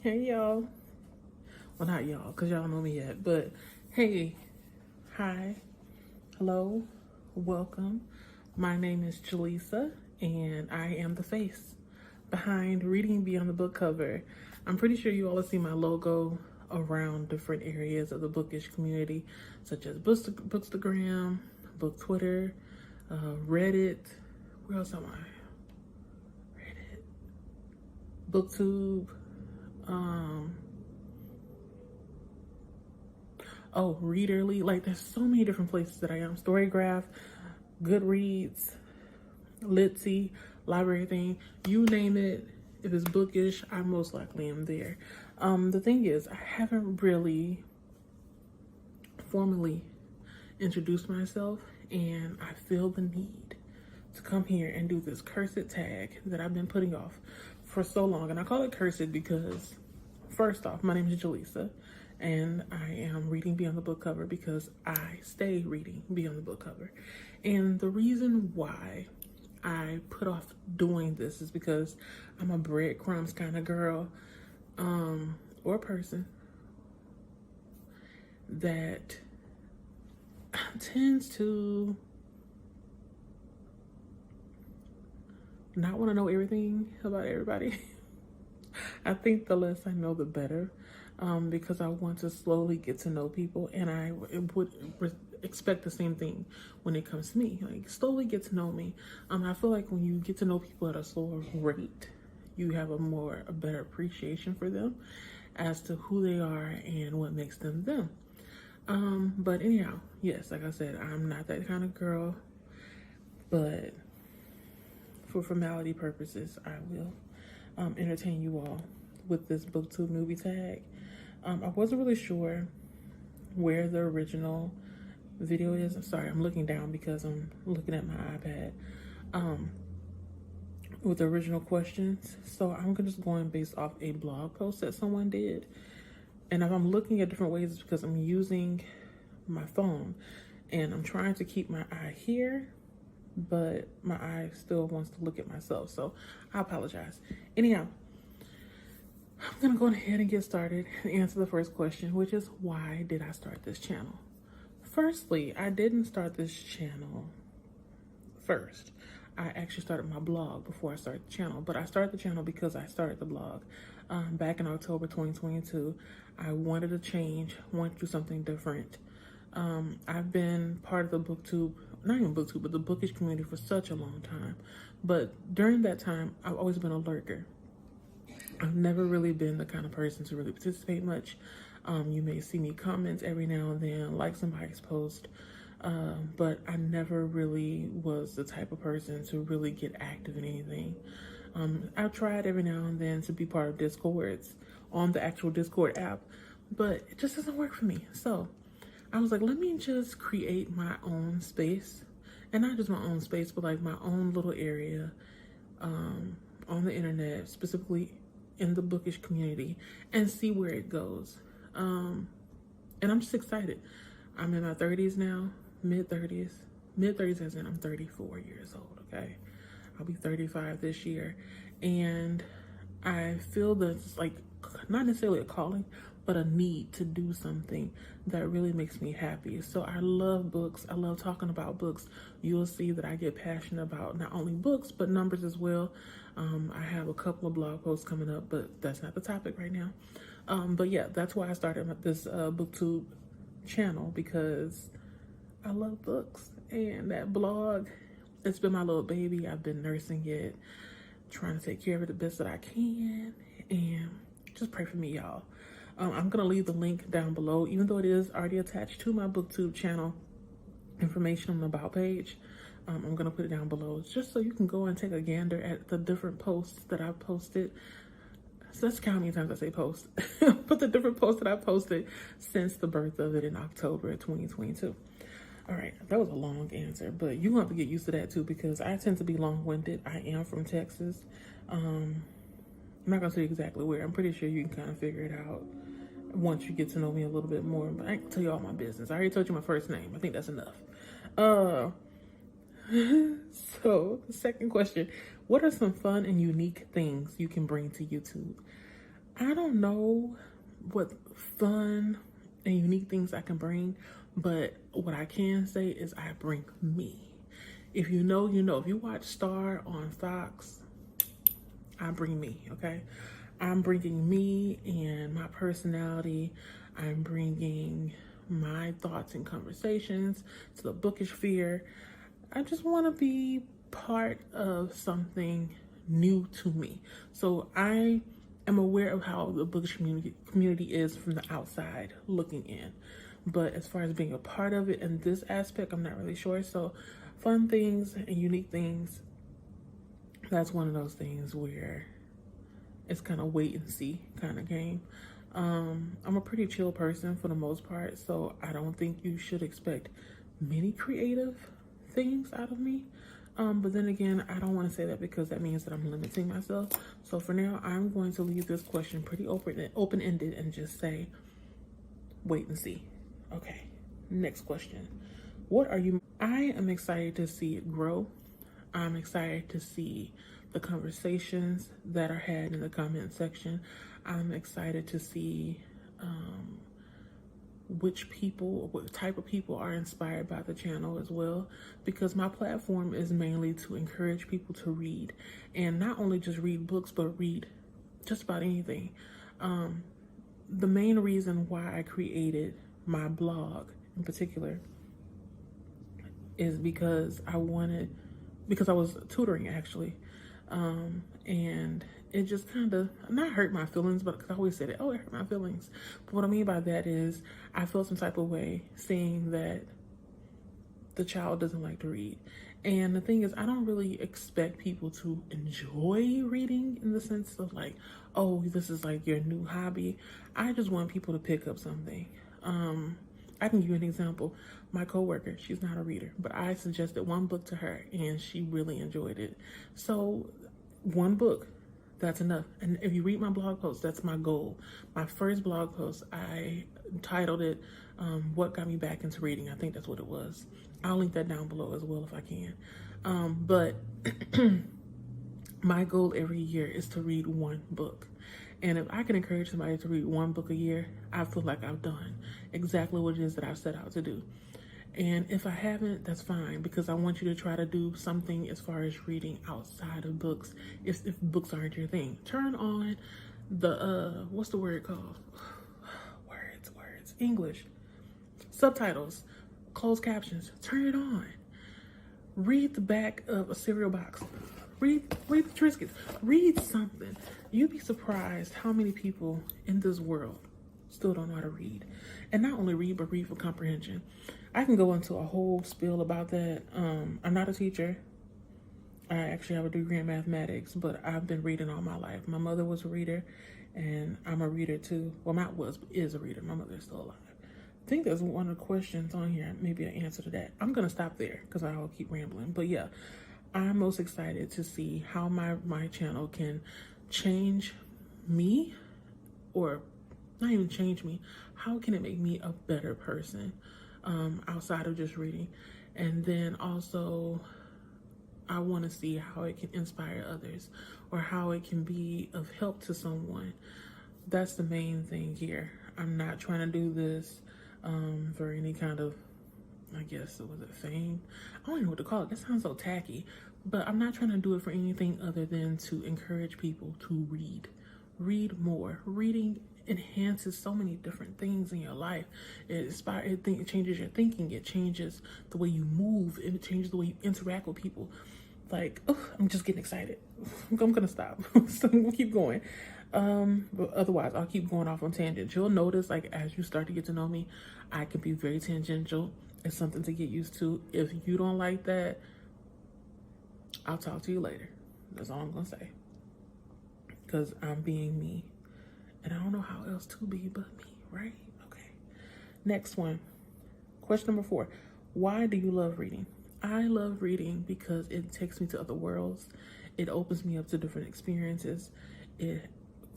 Hey y'all. Well, not y'all, because y'all don't know me yet, but hey, hi, hello, welcome. My name is Jaleesa, and I am the face behind Reading Beyond the Book Cover. I'm pretty sure you all have seen my logo around different areas of the bookish community, such as Bookstagram, Book Twitter, Reddit. Where else am I? Reddit, Booktube. Readerly. Like, there's so many different places that I am. Storygraph, Goodreads, Litsy, Library Thing, you name it. If it's bookish, I most likely am there. The thing is, I haven't really formally introduced myself, and I feel the need to come here and do this cursed tag that I've been putting off for so long. And I call it cursed because, first off, my name is Jaleesa, and I am reading beyond the book cover because I stay reading beyond the book cover. And the reason why I put off doing this is because I'm a breadcrumbs kind of girl, or person that tends to not want to know everything about everybody. I think the less I know, the better, because I want to slowly get to know people, and I would expect the same thing when it comes to me. Like, slowly get to know me. I feel like when you get to know people at a slower rate, you have a better appreciation for them as to who they are and what makes them them. But anyhow, yes, like I said, I'm not that kind of girl, but for formality purposes, I will entertain you all with this Booktube Newbie Tag. I wasn't really sure where the original video is. I'm sorry, I'm looking down because I'm looking at my iPad with the original questions. So I'm just going based off a blog post that someone did. And if I'm looking at different ways, it's because I'm using my phone and I'm trying to keep my eye here, but my eye still wants to look at myself. So I apologize. Anyhow, I'm gonna go ahead and get started and answer the first question, which is, why did I start this channel? Firstly, I didn't start this channel first. I actually started my blog before I started the channel, but I started the channel because I started the blog back in October 2022. I wanted to change, wanted to do something different. I've been part of the Booktube, not even Booktube, but the bookish community for such a long time. But during that time, I've always been a lurker. I've never really been the kind of person to really participate much. You may see me comment every now and then, like somebody's post, but I never really was the type of person to really get active in anything. I've tried every now and then to be part of Discords on the actual Discord app, but it just doesn't work for me. So I was like, let me just create my own space, and not just my own space, but like my own little area on the internet, specifically in the bookish community, and see where it goes. And I'm just excited. I'm in my 30s now, mid-30s as in I'm 34 years old, okay? I'll be 35 this year. And I feel that it's like, not necessarily a calling, but a need to do something that really makes me happy. So I love books. I love talking about books. You'll see that I get passionate about not only books, but numbers as well. I have a couple of blog posts coming up, but that's not the topic right now. But yeah, that's why I started this Booktube channel, because I love books. And that blog, it's been my little baby. I've been nursing it, trying to take care of it the best that I can. And just pray for me, y'all. I'm going to leave the link down below, even though it is already attached to my Booktube channel information on the About page. I'm going to put it down below just so you can go and take a gander at the different posts that I've posted. So let's count how many times I say post. But the different posts that I posted since the birth of it in October of 2022. All right, that was a long answer, but you're going to have to get used to that too, because I tend to be long-winded. I am from Texas. I'm not going to say exactly where. I'm pretty sure you can kind of figure it out once you get to know me a little bit more. But I can tell you all my business. I already told you my first name. I think that's enough. So the second question, what are some fun and unique things you can bring to YouTube? I don't know what fun and unique things I can bring, but what I can say is I bring me. If you know, you know. If you watch Star on Fox, I bring me, okay? I'm bringing me and my personality. I'm bringing my thoughts and conversations to the bookish sphere. I just want to be part of something new to me. So I am aware of how the bookish community is from the outside looking in. But as far as being a part of it in this aspect, I'm not really sure. So fun things and unique things, that's one of those things where it's kind of wait and see kind of game. I'm a pretty chill person for the most part, so I don't think you should expect many creative things out of me. But then again, I don't want to say that because that means that I'm limiting myself. So for now, I'm going to leave this question pretty open-ended and just say, wait and see. Okay, next question. I am excited to see it grow. I'm excited to see the conversations that are had in the comment section. I'm excited to see what type of people are inspired by the channel as well, because my platform is mainly to encourage people to read, and not only just read books, but read just about anything. The main reason why I created my blog in particular is because I was tutoring actually. And it just kind of not hurt my feelings, but because I always said it, oh, it hurt my feelings. But what I mean by that is I feel some type of way seeing that the child doesn't like to read. And the thing is, I don't really expect people to enjoy reading in the sense of like, oh, this is like your new hobby. I just want people to pick up something. I can give you an example. My coworker, she's not a reader, but I suggested one book to her and she really enjoyed it. So one book, that's enough. And if you read my blog post, that's my goal. My first blog post, I titled it, What Got Me Back Into Reading. I think that's what it was. I'll link that down below as well if I can. But my goal every year is to read one book. And if I can encourage somebody to read one book a year, I feel like I've done exactly what it is that I've set out to do. And if I haven't, that's fine, because I want you to try to do something as far as reading outside of books. If books aren't your thing, turn on the, what's the word called? Words, English. Subtitles, closed captions, turn it on. Read the back of a cereal box. Read the Triscuits. Read something. You'd be surprised how many people in this world still don't know how to read. And not only read, but read for comprehension. I can go into a whole spiel about that. I'm not a teacher. I actually have a degree in mathematics, but I've been reading all my life. My mother was a reader, and I'm a reader too. Well, is a reader. My mother is still alive. I think there's one of the questions on here, maybe an answer to that. I'm going to stop there because I'll keep rambling. But yeah, I'm most excited to see how my channel can change me, or not even change me. How can it make me a better person outside of just reading? And then also, I want to see how it can inspire others, or how it can be of help to someone. That's the main thing here. I'm not trying to do this for any kind of, I guess, was it fame? I don't even know what to call it. That sounds so tacky. But I'm not trying to do it for anything other than to encourage people to read. Read more. Reading enhances so many different things in your life. It changes your thinking. It changes the way you move. It changes the way you interact with people. Like, I'm just getting excited. I'm gonna stop. So we'll keep going. But otherwise, I'll keep going off on tangents. You'll notice, like, as you start to get to know me, I can be very tangential. It's something to get used to. If you don't like that, I'll talk to you later. That's all I'm gonna say. Because I'm being me. And I don't know how else to be but me, right? Okay. Next one. Question number 4. Why do you love reading? I love reading because it takes me to other worlds. It opens me up to different experiences. It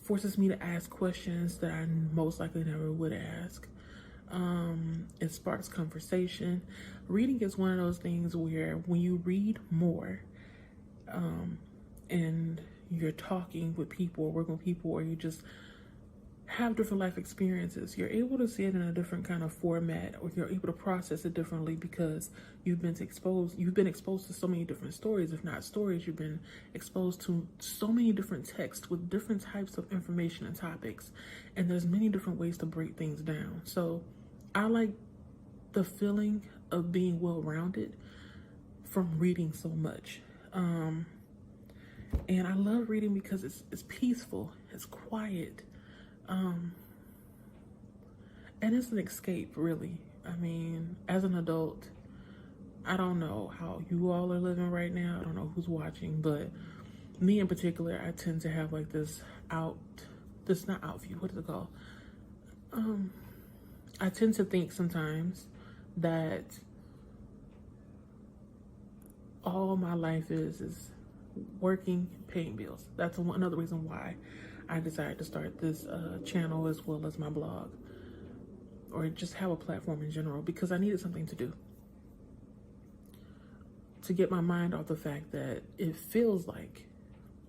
forces me to ask questions that I most likely never would ask. It sparks conversation. Reading is one of those things where when you read more, and you're talking with people or working with people, or you just have different life experiences. You're able to see it in a different kind of format, or you're able to process it differently because you've been exposed to so many different stories. If not stories, you've been exposed to so many different texts with different types of information and topics, and there's many different ways to break things down. So I like the feeling of being well-rounded from reading so much. And I love reading because it's peaceful, it's quiet, and it's an escape, really. I mean, as an adult, I don't know how you all are living right now. I don't know who's watching, but me in particular, I tend to have like this not out view, what is it called? I tend to think sometimes that all my life is working, paying bills. That's another reason why I decided to start this channel as well as my blog, or just have a platform in general, because I needed something to do to get my mind off the fact that it feels like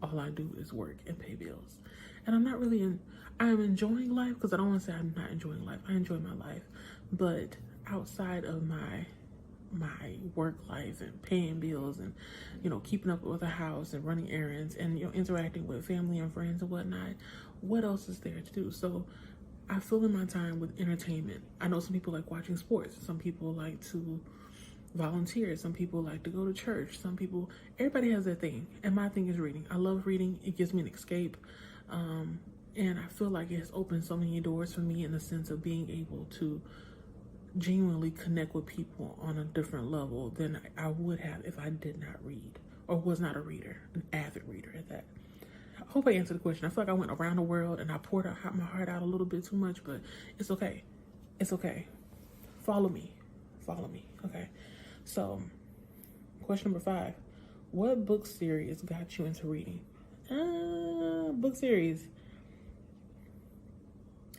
all I do is work and pay bills. And I'm not really I'm enjoying life, because I don't want to say I'm not enjoying life. I enjoy my life, but outside of my work life and paying bills and, you know, keeping up with the house and running errands and, you know, interacting with family and friends and whatnot, what else is there to do? So I fill in my time with entertainment. I know some people like watching sports. Some people like to volunteer. Some people like to go to church. Everybody has their thing. And my thing is reading. I love reading. It gives me an escape. And I feel like it has opened so many doors for me in the sense of being able to genuinely connect with people on a different level than I would have if I did not read, or was not a reader, an avid reader at that. I hope I answered the question. I feel like I went around the world and I poured my heart out a little bit too much, but it's okay. It's okay. Follow me. Okay. So, question number 5. What book series got you into reading? Book series.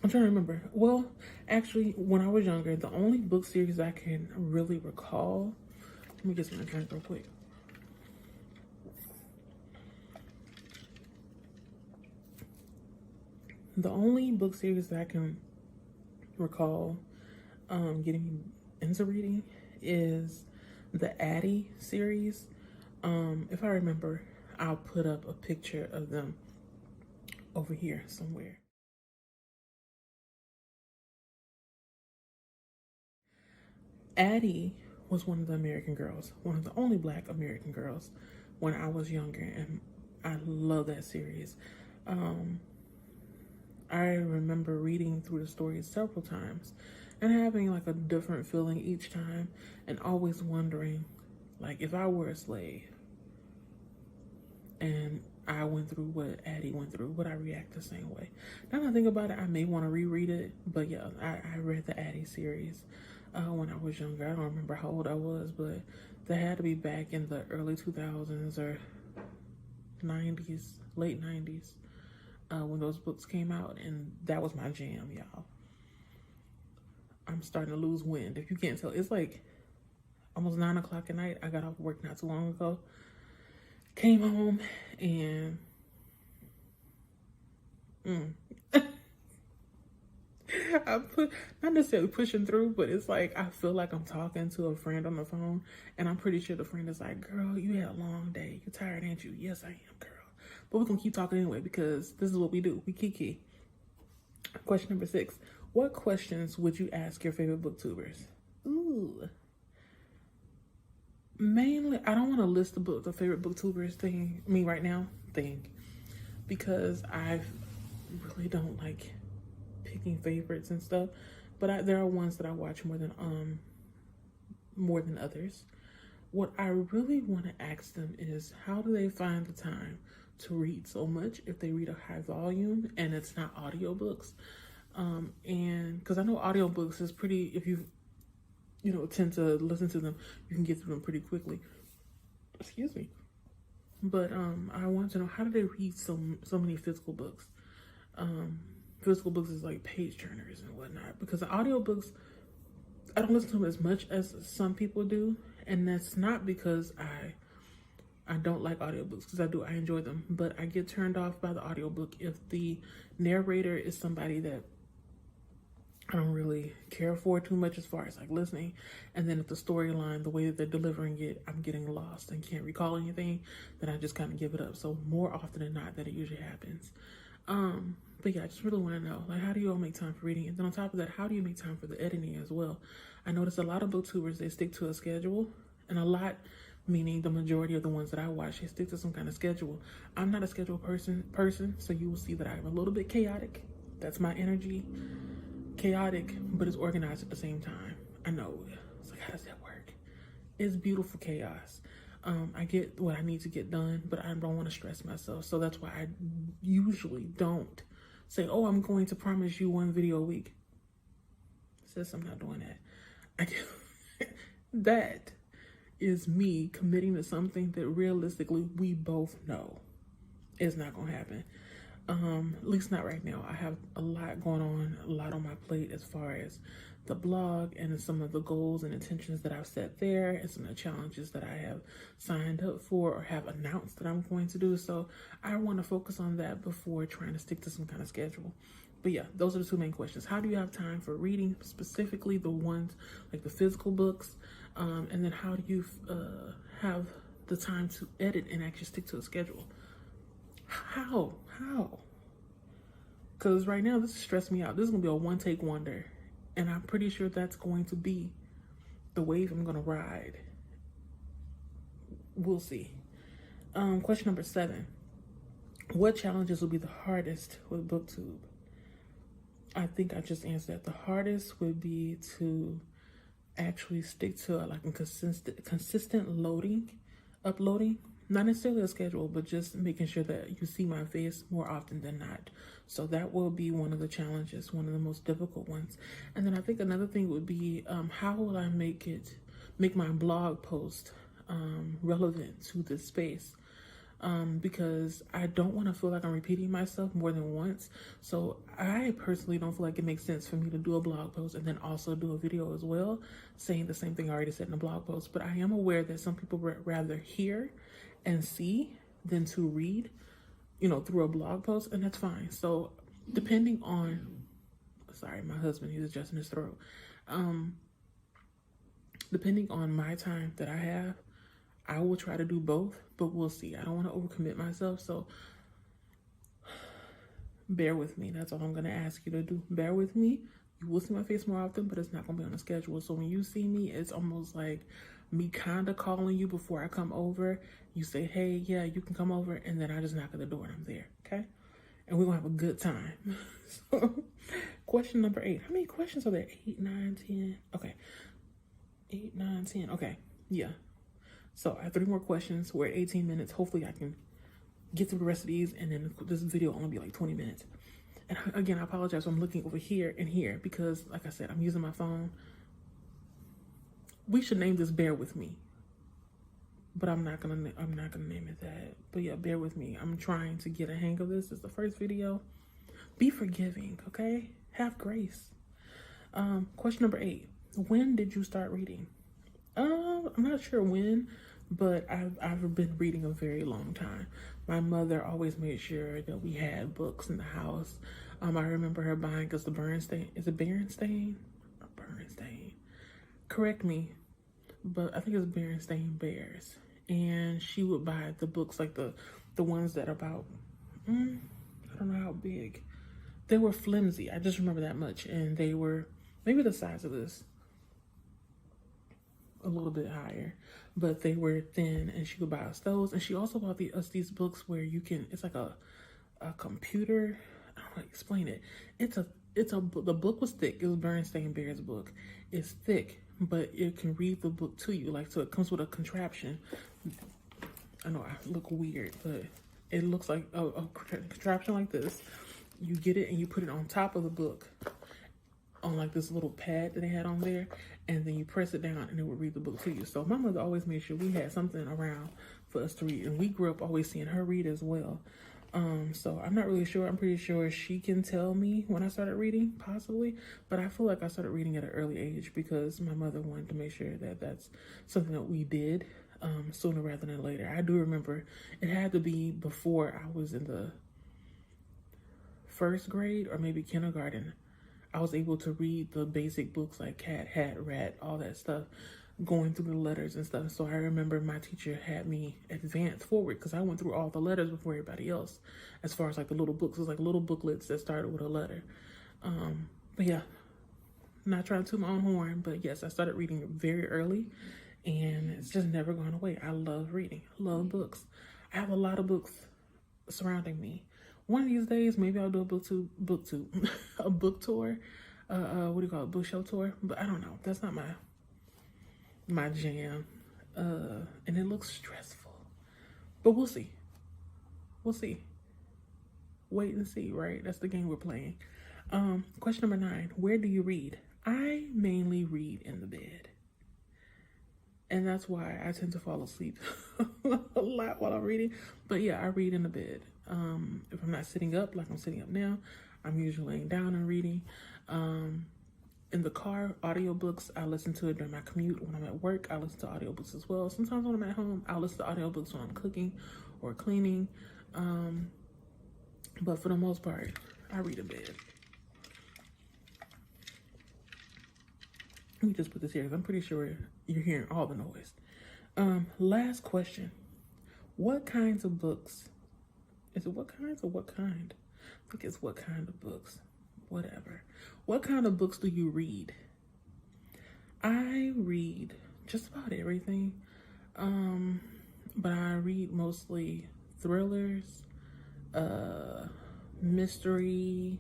I'm trying to remember. Well, actually, when I was younger, the only book series I can really recall, let me get some drink real quick. The only book series that I can recall getting me into reading is the Addie series. If I remember, I'll put up a picture of them over here somewhere. Addie was one of the American Girls, one of the only Black American girls when I was younger, and I love that series. I remember reading through the stories several times and having like a different feeling each time, and always wondering, like, if I were a slave and I went through what Addie went through, would I react the same way? Now that I think about it, I may want to reread it, but yeah, I read the Addie series when I was younger. I don't remember how old I was, but that had to be back in the early 2000s or 90s, late 90s, when those books came out, and that was my jam, y'all. I'm starting to lose wind. If you can't tell, it's like almost 9 o'clock at night. I got off work not too long ago, came home, and not necessarily pushing through, but it's like I feel like I'm talking to a friend on the phone, and I'm pretty sure the friend is like, "Girl, you had a long day. You tired, ain't you?" "Yes, I am, girl." But we're gonna keep talking anyway, because this is what we do. We kiki. Question number 6. What questions would you ask your favorite booktubers? Ooh. Mainly, I don't want to list the favorite booktubers thing, right now, because I really don't like picking favorites and stuff, but there are ones that I watch more than others. What I really want to ask them is, how do they find the time to read so much if they read a high volume and it's not audiobooks? And because I know audiobooks is pretty, if you tend to listen to them, you can get through them pretty quickly. Excuse me. But I want to know, how do they read so many physical books? Physical books is like page turners and whatnot, because the audiobooks, I don't listen to them as much as some people do, and that's not because I don't like audiobooks because I enjoy them, but I get turned off by the audiobook if the narrator is somebody that I don't really care for too much as far as like listening. And then if the storyline, the way that they're delivering it, I'm getting lost and can't recall anything, then I just kind of give it up. So more often than not that it usually happens. But yeah, I just really want to know, like, how do you all make time for reading? And then on top of that, how do you make time for the editing as well? I notice a lot of booktubers, they stick to a schedule, and a lot, meaning the majority of the ones that I watch, they stick to some kind of schedule. I'm not a schedule person, so you will see that I'm a little bit chaotic. That's my energy. Chaotic, but it's organized at the same time. I know. It's like, how does that work? It's beautiful chaos. I get what I need to get done, but I don't want to stress myself. So that's why I usually don't say, oh, I'm going to promise you 1 video a week. Sis, I'm not doing that. That is me committing to something that realistically we both know is not going to happen. At least not right now. I have a lot going on, a lot on my plate as far as the blog and some of the goals and intentions that I've set there and some of the challenges that I have signed up for or have announced that I'm going to do. So I want to focus on that before trying to stick to some kind of schedule. But yeah, those are the 2 main questions. How do you have time for reading, specifically the ones like the physical books? And then how do you have the time to edit and actually stick to a schedule? How? Because right now, this is stressing me out. This is going to be a one-take wonder. And I'm pretty sure that's going to be the wave I'm going to ride. We'll see. Question number 7. What challenges will be the hardest with Booktube? I think I just answered that. The hardest would be to actually stick to like a consistent uploading. Not necessarily a schedule, but just making sure that you see my face more often than not. So that will be one of the challenges, one of the most difficult ones. And then I think another thing would be, how will I make my blog post relevant to this space? Because I don't want to feel like I'm repeating myself more than once. So I personally don't feel like it makes sense for me to do a blog post and then also do a video as well, saying the same thing I already said in a blog post. But I am aware that some people would rather hear and see than to read, through a blog post, and that's fine. So depending on, sorry, my husband, he's adjusting his throat. Depending on my time that I have, I will try to do both, but we'll see. I don't want to overcommit myself, so bear with me. That's all I'm going to ask you to do. Bear with me. You will see my face more often, but it's not going to be on a schedule. So when you see me, it's almost like me kind of calling you before I come over. You say, hey, yeah, you can come over, and then I just knock at the door and I'm there, okay? And we're going to have a good time. So, question number 8. How many questions are there? 8, 9, 10. Okay. 8, 9, 10. Okay. Yeah. So I have 3 more questions. We're at 18 minutes. Hopefully I can get through the rest of these, and then this video will only be like 20 minutes. And again, I apologize. I'm looking over here and here because, like I said, I'm using my phone. We should name this "Bear With Me," but I'm not gonna name it that. But yeah, bear with me. I'm trying to get a hang of this. It's the first video. Be forgiving, okay? Have grace. Question number 8. When did you start reading? I'm not sure when, but I've been reading a very long time. My mother always made sure that we had books in the house. I remember her buying us the Berenstain. Is it Berenstain or Berenstain? Correct me, but I think it's Berenstain Bears. And she would buy the books, like the ones that are about, I don't know how big. They were flimsy. I just remember that much. And they were maybe the size of this. A little bit higher, but they were thin, and she would buy us those. And she also bought us these books where you can, it's like a computer, I don't know how to explain it. The book was thick. It was Berenstain Bears book. It's thick, but it can read the book to you. Like, so it comes with a contraption. I know I look weird, but it looks like a contraption like this. You get it and you put it on top of the book on like this little pad that they had on there, and then you press it down and it would read the book to you. So my mother always made sure we had something around for us to read, and we grew up always seeing her read as well. So I'm not really sure. I'm pretty sure she can tell me when I started reading, possibly, but I feel like I started reading at an early age because my mother wanted to make sure that that's something that we did. sooner rather than later. I do remember it had to be before I was in the first grade or maybe kindergarten. I was able to read the basic books like Cat, Hat, Rat, all that stuff, going through the letters and stuff. So I remember my teacher had me advance forward because I went through all the letters before everybody else. As far as like the little books, it was like little booklets that started with a letter. But yeah, not trying to toot my own horn, but yes, I started reading very early and it's just never gone away. I love reading, love books. I have a lot of books surrounding me. One of these days, maybe I'll do a booktube, a book tour. What do you call it? Bookshelf tour. But I don't know. That's not my jam. And it looks stressful. But we'll see. We'll see. Wait and see, right? That's the game we're playing. Question number 9. Where do you read? I mainly read in the bed. And that's why I tend to fall asleep a lot while I'm reading. But yeah, I read in the bed. If I'm not sitting up like I'm sitting up now, I'm usually laying down and reading. In the car, audiobooks, I listen to it during my commute. When I'm at work, I listen to audiobooks as well. Sometimes when I'm at home, I'll listen to audiobooks when I'm cooking or cleaning. But for the most part, I read in bed. Let me just put this here because I'm pretty sure you're hearing all the noise. Last question. What kinds of books? Is it what kinds or what kind? I think it's what kind of books. Whatever. What kind of books do you read? I read just about everything. But I read mostly thrillers, mystery,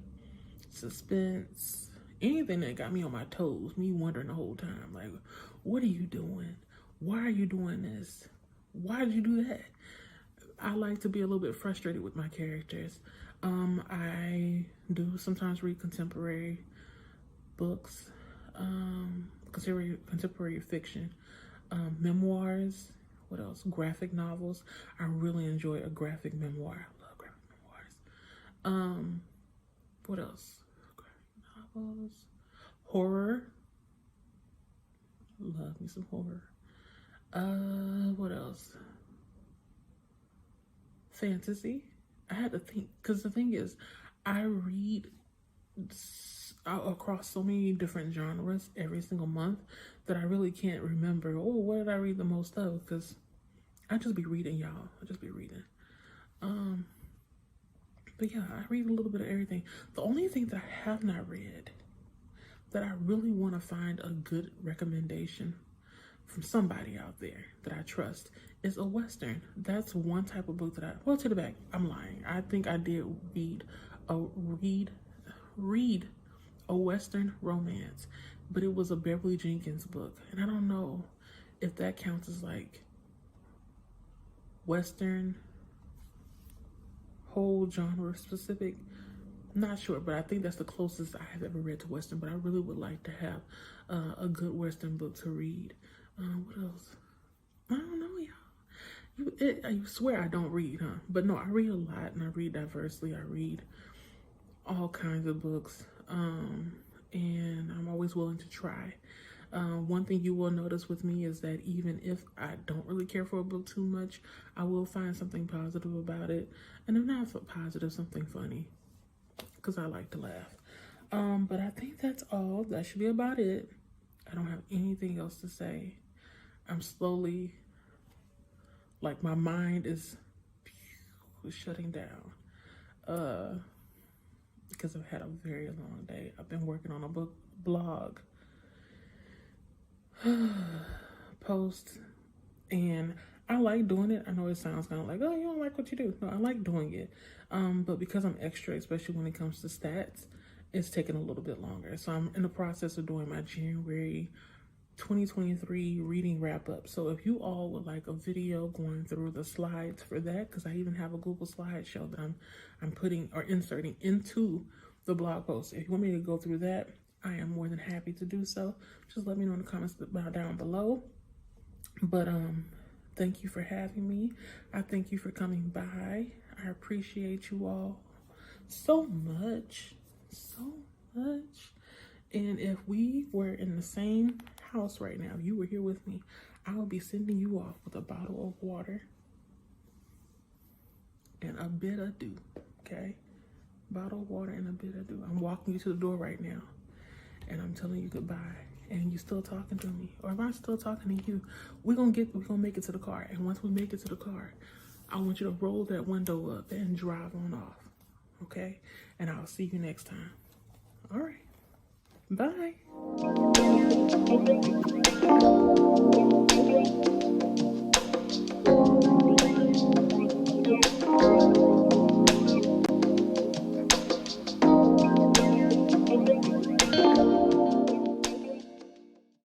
suspense, anything that got me on my toes, me wondering the whole time, like, what are you doing? Why are you doing this? Why did you do that? I like to be a little bit frustrated with my characters. I do sometimes read contemporary books, contemporary fiction, memoirs. What else? Graphic novels. I really enjoy a graphic memoir. I love graphic memoirs. What else? Graphic novels. Horror. Love me some horror. What else? Fantasy. I had to think, because the thing is, I read across so many different genres every single month that I really can't remember, oh, what did I read the most of? Because I just be reading, y'all. I just be reading. But yeah, I read a little bit of everything. The only thing that I have not read that I really want to find a good recommendation from somebody out there that I trust is a Western. That's one type of book that well, to the back, I'm lying. I think I did read a Western romance, but it was a Beverly Jenkins book. And I don't know if that counts as like Western, whole genre specific. Not sure, but I think that's the closest I have ever read to Western, but I really would like to have a good Western book to read. What else? I don't know, y'all. I swear I don't read, huh? But no, I read a lot and I read diversely. I read all kinds of books, and I'm always willing to try. One thing you will notice with me is that even if I don't really care for a book too much, I will find something positive about it. And if not positive, something funny, because I like to laugh. But I think that's all. That should be about it. I don't have anything else to say. I'm slowly, like, my mind is shutting down because I've had a very long day. I've been working on a blog post, and I like doing it. I know it sounds kind of like, oh, you don't like what you do. No, I like doing it. But because I'm extra, especially when it comes to stats, it's taking a little bit longer. So I'm in the process of doing my January 2023 reading wrap up. So if you all would like a video going through the slides for that, because I even have a Google slideshow that I'm putting or inserting into the blog post. If you want me to go through that, I am more than happy to do so. Just let me know in the comments down below. But thank you for having me. I thank you for coming by. I appreciate you all so much. And if we were in the same house right now, if you were here with me, I will be sending you off with a bottle of water and a bit of dew, okay? Bottle of water and a bit of dew. I'm walking you to the door right now, and I'm telling you goodbye. And you still talking to me, or if I'm still talking to you, we're gonna make it to the car. And once we make it to the car, I want you to roll that window up and drive on off, okay? And I'll see you next time. All right, bye.